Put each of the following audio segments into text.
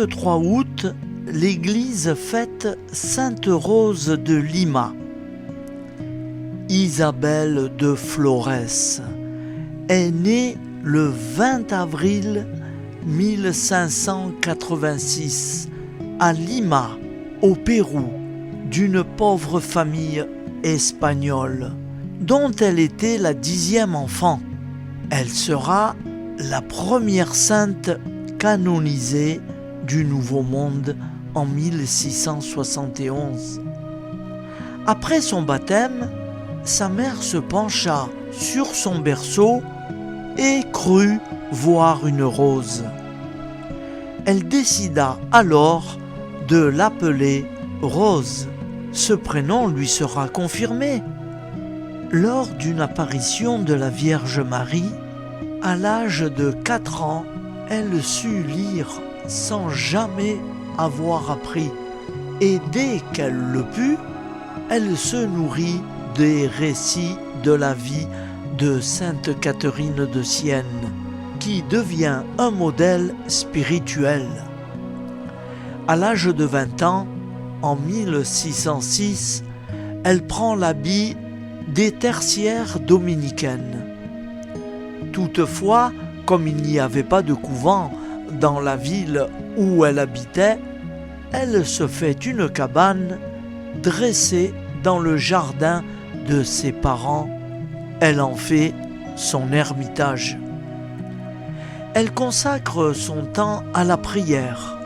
23 août, l'Église fête Sainte Rose de Lima. Isabelle de Flores est née le 20 avril 1586 à Lima, au Pérou, d'une pauvre famille espagnole, dont elle était la 10e enfant. Elle sera la première sainte canonisée du Nouveau Monde en 1671. Après son baptême, sa mère se pencha sur son berceau et crut voir une rose. Elle décida alors de l'appeler Rose. Ce prénom lui sera confirmé lors d'une apparition de la Vierge Marie. À l'âge de 4 ans, elle sut lire sans jamais avoir appris, et dès qu'elle le put, elle se nourrit des récits de la vie de Sainte Catherine de Sienne, qui devient un modèle spirituel. À l'âge de 20 ans, en 1606, elle prend l'habit des tertiaires dominicaines. Toutefois, comme il n'y avait pas de couvent dans la ville où elle habitait, elle se fait une cabane dressée dans le jardin de ses parents. Elle en fait son ermitage. Elle consacre son temps à la prière,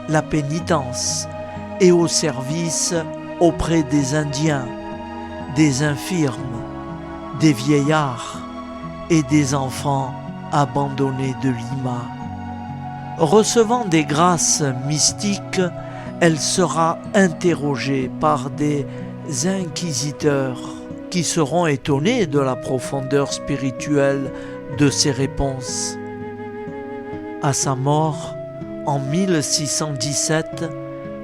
la pénitence et au service auprès des Indiens, des infirmes, des vieillards et des enfants abandonnés de Lima. Recevant des grâces mystiques, elle sera interrogée par des inquisiteurs qui seront étonnés de la profondeur spirituelle de ses réponses. À sa mort, en 1617,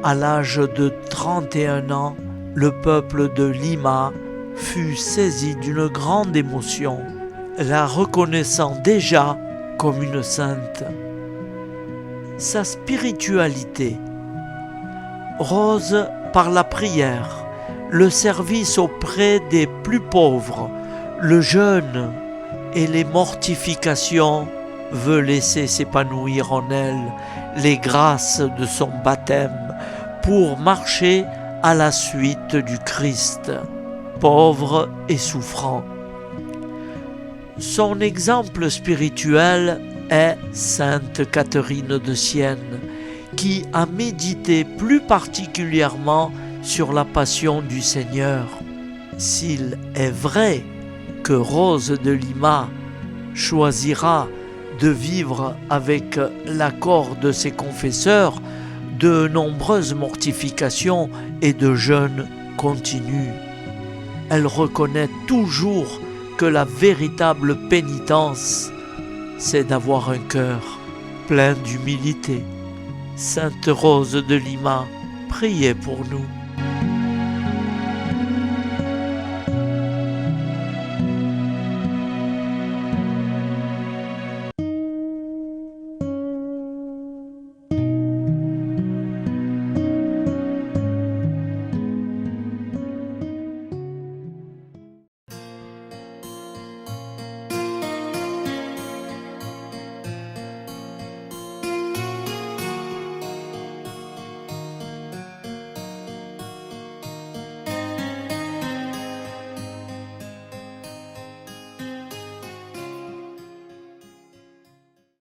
à l'âge de 31 ans, le peuple de Lima fut saisi d'une grande émotion, la reconnaissant déjà comme une sainte. Sa spiritualité, Rose par la prière, le service auprès des plus pauvres, le jeûne et les mortifications, veut laisser s'épanouir en elle les grâces de son baptême pour marcher à la suite du Christ, pauvre et souffrant. Son exemple spirituel est Sainte Catherine de Sienne, qui a médité plus particulièrement sur la passion du Seigneur. S'il est vrai que Rose de Lima choisira de vivre avec l'accord de ses confesseurs, de nombreuses mortifications et de jeûnes continuent. Elle reconnaît toujours que la véritable pénitence, c'est d'avoir un cœur plein d'humilité. Sainte Rose de Lima, priez pour nous.